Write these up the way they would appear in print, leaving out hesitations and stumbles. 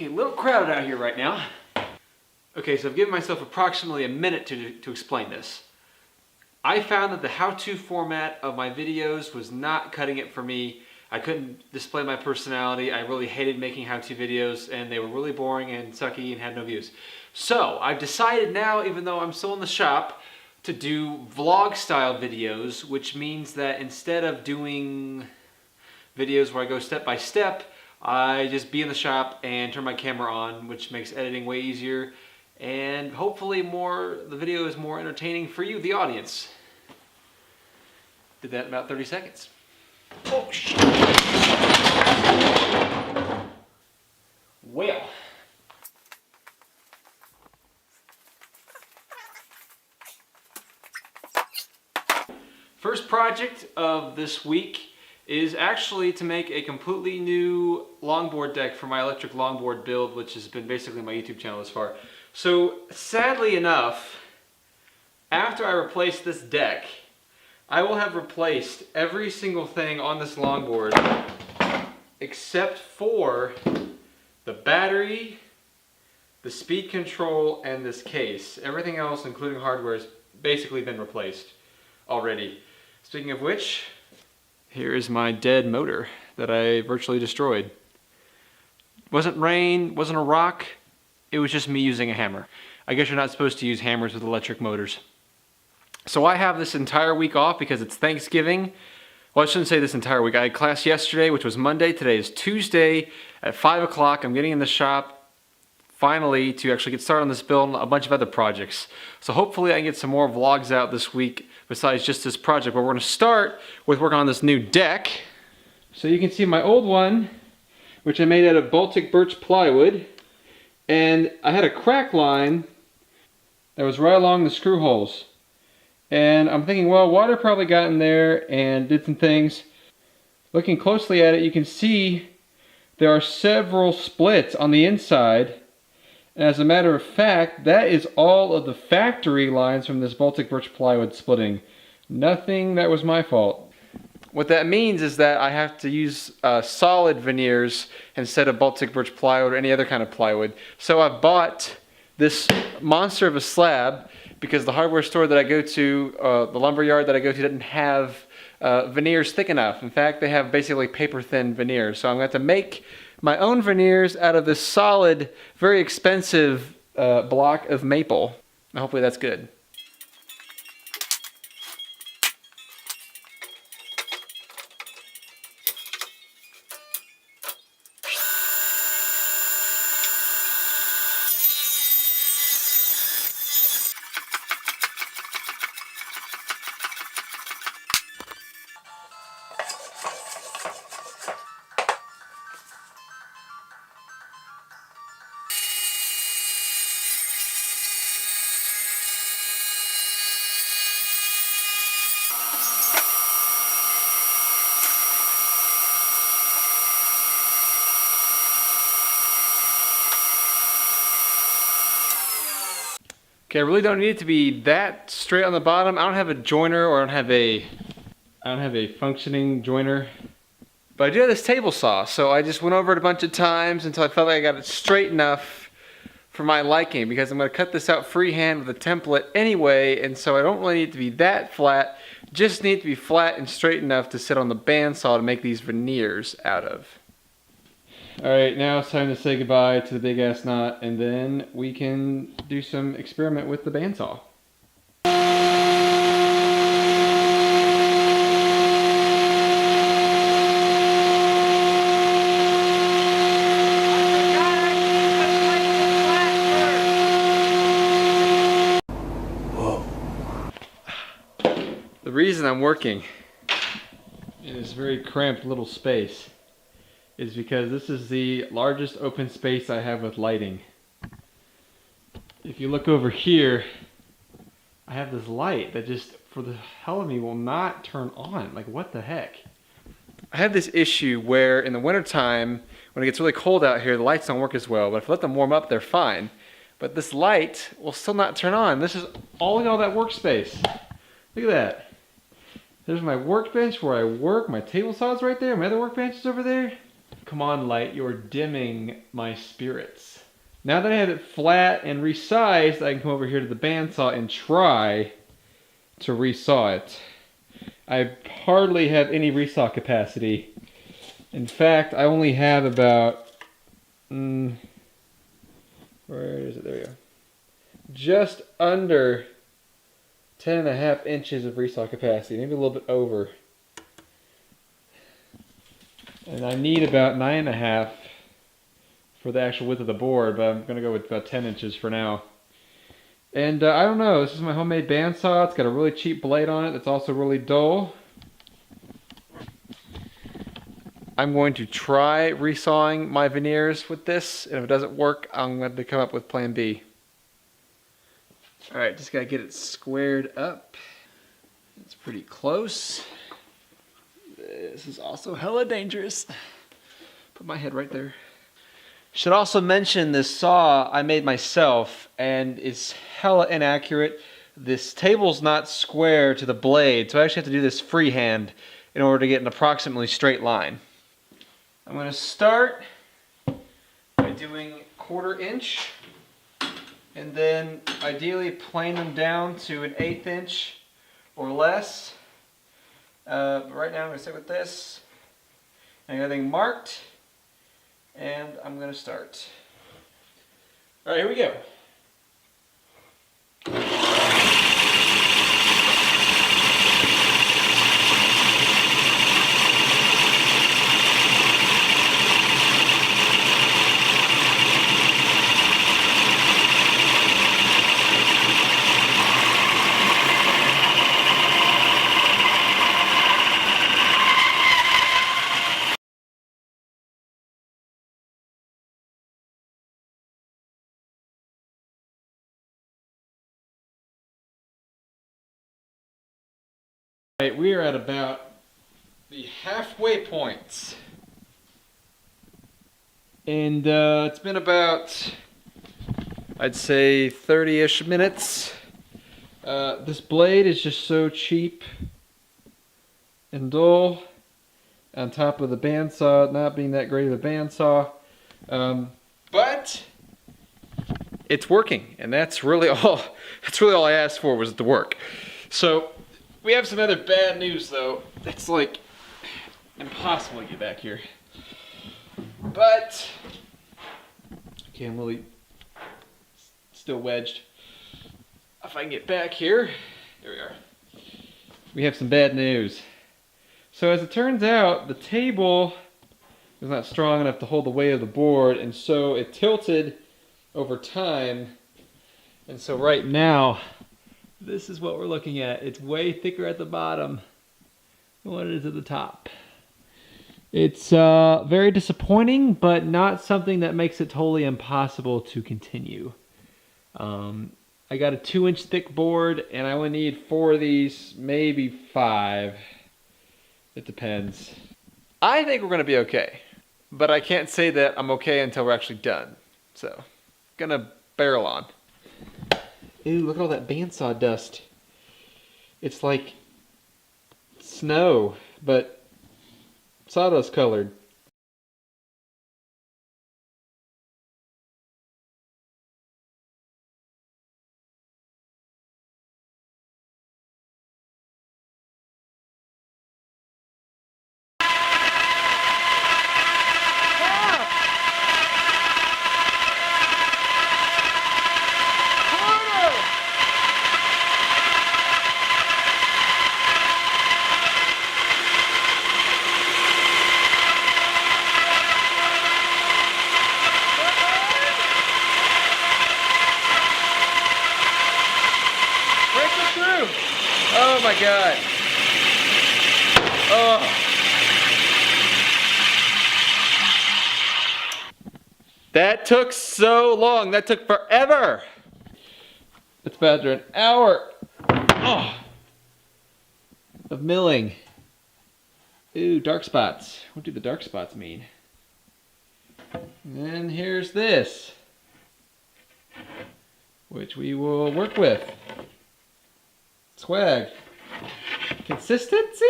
Okay, a little crowded out here right now. Okay, so I've given myself approximately a minute to explain this. I found that the how-to format of my videos was not cutting it for me. I couldn't display my personality. I really hated making how-to videos, and they were really boring and sucky and had no views. So I've decided now, even though I'm still in the shop, to do vlog style videos, which means that instead of doing videos where I go step by step, I just be in the shop and turn my camera on, which makes editing way easier, and hopefully the video is more entertaining for you, the audience. Did that in about 30 seconds. Oh shit! Well. First project of this week is actually to make a completely new longboard deck for my electric longboard build, which has been basically my YouTube channel thus far. So sadly enough, after I replace this deck, I will have replaced every single thing on this longboard except for the battery, the speed control, and this case. Everything else, including hardware, has basically been replaced already. Speaking of which, here is my dead motor that I virtually destroyed. Wasn't rain, wasn't a rock, it was just me using a hammer. I guess you're not supposed to use hammers with electric motors. So I have this entire week off because it's Thanksgiving. Well, I shouldn't say this entire week. I had class yesterday, which was Monday. Today is Tuesday at 5 o'clock. I'm getting in the shop finally to actually get started on this build and a bunch of other projects. So hopefully I can get some more vlogs out this week besides just this project. But we're going to start with working on this new deck. So you can see my old one, which I made out of Baltic birch plywood. And I had a crack line that was right along the screw holes. And I'm thinking, well, water probably got in there and did some things. Looking closely at it, you can see there are several splits on the inside. And as a matter of fact, that is all of the factory lines from this Baltic birch plywood splitting. Nothing that was my fault. What that means is that I have to use solid veneers instead of Baltic birch plywood or any other kind of plywood. So I've bought this monster of a slab because the hardware store that I go to, the lumber yard that I go to, doesn't have veneers thick enough. In fact, they have basically paper thin veneers. So I'm going to have to make my own veneers out of this solid, very expensive block of maple. And hopefully that's good. Okay, I really don't need it to be that straight on the bottom. I don't have a joiner, or I don't have a functioning joiner. But I do have this table saw, so I just went over it a bunch of times until I felt like I got it straight enough for my liking, because I'm going to cut this out freehand with a template anyway, and so I don't really need it to be that flat. Just need it to be flat and straight enough to sit on the bandsaw to make these veneers out of. Alright, now it's time to say goodbye to the big ass knot, and then we can do some experiment with the bandsaw. Whoa. The reason I'm working in this very cramped little space is because this is the largest open space I have with lighting. If you look over here, I have this light that just, for the hell of me, will not turn on. Like, what the heck? I have this issue where in the wintertime, when it gets really cold out here, the lights don't work as well, but if I let them warm up, they're fine. But this light will still not turn on. This is all in all that workspace. Look at that. There's my workbench where I work. My table saw's right there. My other workbench is over there. Come on, light, you're dimming my spirits. Now that I have it flat and resized, I can come over here to the bandsaw and try to resaw it. I hardly have any resaw capacity. In fact, I only have about, where is it? There we go. Just under 10.5 inches of resaw capacity, maybe a little bit over. And I need about 9.5 for the actual width of the board, but I'm going to go with about 10 inches for now. And I don't know, this is my homemade bandsaw. It's got a really cheap blade on it that's also really dull. I'm going to try resawing my veneers with this, and if it doesn't work, I'm going to come up with plan B. Alright, just got to get it squared up. It's pretty close. This is also hella dangerous. Put my head right there. Should also mention this saw I made myself, and it's hella inaccurate. This table's not square to the blade, so I actually have to do this freehand in order to get an approximately straight line. I'm going to start by doing 1/4 inch, and then ideally plane them down to an 1/8 inch or less. But right now I'm going to stick with this. I got everything marked. And I'm going to start. Alright, here we go. Right, we are at about the halfway point. And it's been about, I'd say, 30-ish minutes. This blade is just so cheap and dull, on top of the bandsaw not being that great of a bandsaw. But it's working, and that's really all I asked for, was it to work. So we have some other bad news, though. It's like impossible to get back here. But okay, I'm really still wedged. If I can get back here, there we are. We have some bad news. So as it turns out, the table is not strong enough to hold the weight of the board, and so it tilted over time. And so right now, this is what we're looking at. It's way thicker at the bottom than what it is at the top. It's very disappointing, but not something that makes it totally impossible to continue. I got a 2-inch thick board, and I only need 4 of these, maybe 5. It depends. I think we're going to be okay, but I can't say that I'm okay until we're actually done. So, gonna barrel on. Ew, look at all that bandsaw dust. It's like snow, but sawdust colored. Oh my God. Oh. That took so long. That took forever. It's about after an hour of milling. Ooh, dark spots. What do the dark spots mean? And then here's this, which we will work with. Swag. Consistency?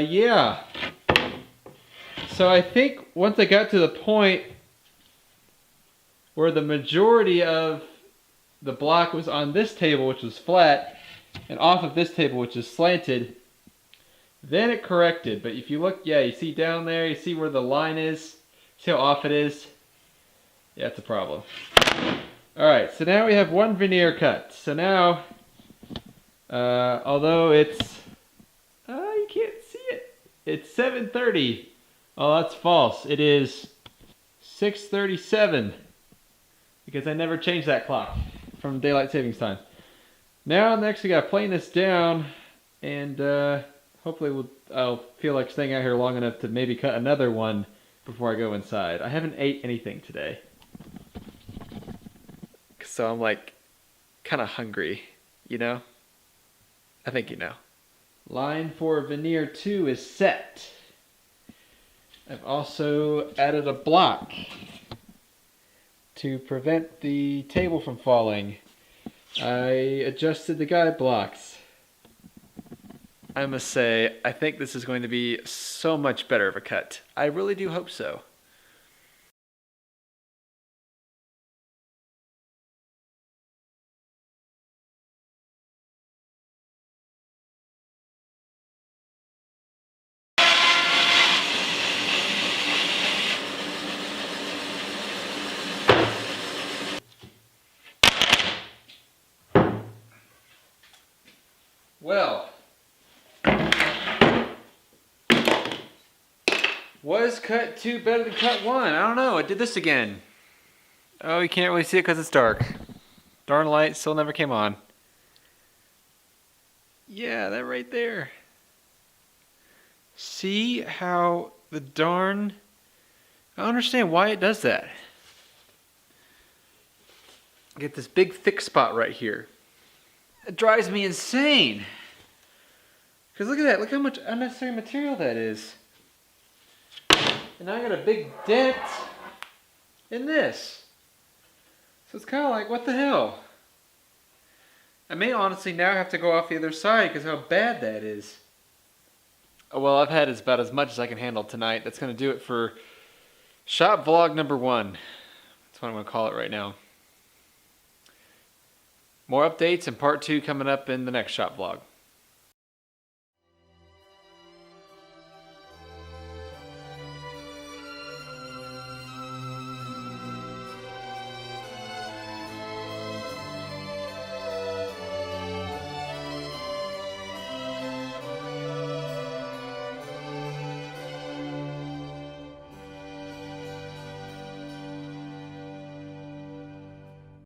Yeah. So I think once I got to the point where the majority of the block was on this table, which was flat, and off of this table, which is slanted, then it corrected. But if you look, yeah, you see down there, you see where the line is, see how off it is? Yeah, it's a problem. Alright, so now we have one veneer cut. So now, although it's, you can't see it. It's 7:30. Oh, that's false. It is 6:37 because I never changed that clock from daylight savings time. Now, next we gotta plane this down, and hopefully I'll feel like staying out here long enough to maybe cut another one before I go inside. I haven't ate anything today, so I'm like kind of hungry, you know? I think you know. Line for veneer 2 is set. I've also added a block to prevent the table from falling. I adjusted the guide blocks. I must say, I think this is going to be so much better of a cut. I really do hope so. Well, was cut 2 better than cut 1? I don't know. I did this again. Oh, you can't really see it because it's dark. Darn light still never came on. Yeah, that right there. See how the darn... I don't understand why it does that. Get this big thick spot right here. It drives me insane. Because look at that. Look how much unnecessary material that is. And now I got a big dent in this. So it's kind of like, what the hell? I may honestly now have to go off the other side because how bad that is. Oh, well, I've had about as much as I can handle tonight. That's going to do it for shop vlog number 1. That's what I'm going to call it right now. More updates and part 2 coming up in the next shop vlog.